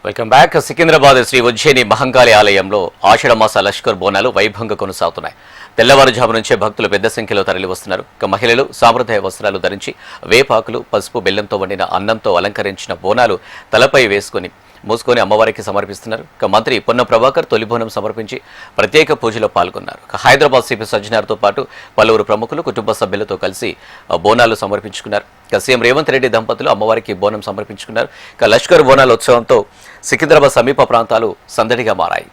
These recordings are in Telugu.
Welcome back. సికింద్రాబాద్ శ్రీ ఉజ్జయిని మహంకాళి ఆలయంలో ఆషాఢమాస లష్కర్ బోనాలు వైభవంగా కొనసాగుతున్నాయి. తెల్లవారుజాము నుంచే భక్తులు పెద్ద సంఖ్యలో తరలి వస్తున్నారు. మహిళలు సాంప్రదాయ వస్త్రాలు ధరించి వేపాకులు, పసుపు, బెల్లంతో వండిన అన్నంతో అలంకరించిన బోనాలు తలపై వేసుకుని మూసుకొని అమ్మవారికి సమర్పిస్తున్నారు. మంత్రి పొన్నం ప్రభాకర్ తొలి బోనం సమర్పించి ప్రత్యేక పూజలో పాల్గొన్నారు. హైదరాబాద్ సిపి సజ్జనార్తో పాటు పలువురు ప్రముఖులు కుటుంబ సభ్యులతో కలిసి బోనాలు సమర్పించుకున్నారు. సీఎం రేవంత్ రెడ్డి దంపతులు అమ్మవారికి బోనం సమర్పించుకున్నారు. లష్కర్ బోనాల ఉత్సవంతో సికింద్రాబాద్ సమీప ప్రాంతాలు సందడిగా మారాయి.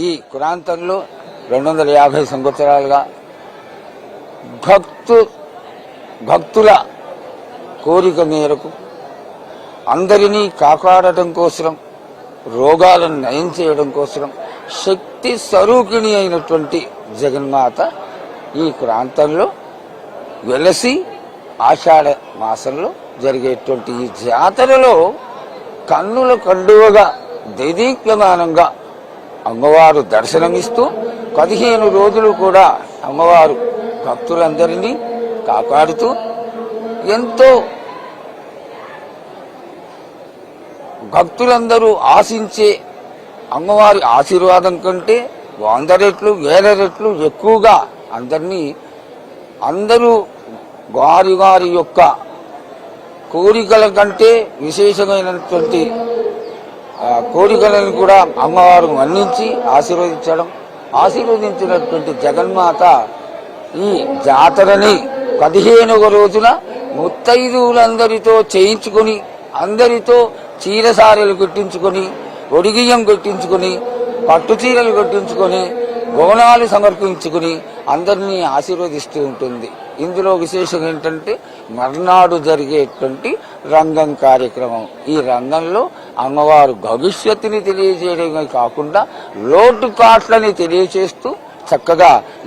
ఈ ప్రాంతంలో 250 సంవత్సరాలుగా భక్తుల కోరిక మేరకు అందరినీ కాపాడటం కోసం, రోగాలను నయం చేయడం కోసం శక్తి స్వరూపిణి అయినటువంటి జగన్మాత ఈ ప్రాంతంలో వెలసి ఆషాఢ మాసంలో జరిగేటువంటి ఈ జాతరలో కన్నుల కండువగా దైదీప్యమానంగా అమ్మవారు దర్శనమిస్తూ 15 రోజులు కూడా అమ్మవారు భక్తులందరినీ కాపాడుతూ ఎంతో భక్తులందరూ ఆశించే అమ్మవారి ఆశీర్వాదం కంటే 100 రెట్లు 1000 రెట్లు ఎక్కువగా అందరూ వారి యొక్క కోరికల కంటే విశేషమైనటువంటి కోరికలను కూడా అమ్మవారు మన్నించి ఆశీర్వదించినటువంటి జగన్మాత ఈ జాతరని 15వ రోజున ముత్తైదువులందరితో చేయించుకొని, అందరితో చీరసారెలు కొట్టించుకొని, ఒడిగియ్యం కొట్టించుకొని, పట్టు చీరలు కొట్టించుకొని, బోనాలు సమర్పించుకుని అందరినీ ఆశీర్వదిస్తూ ఉంటుంది. ఇందులో విశేషం ఏంటంటే మర్నాడు జరిగేటువంటి రంగం కార్యక్రమం. ఈ రంగంలో అమ్మవారు భవిష్యత్తుని తెలియజేయడమే కాకుండా లోటుపాట్లని తెలియచేస్తూ చక్కగా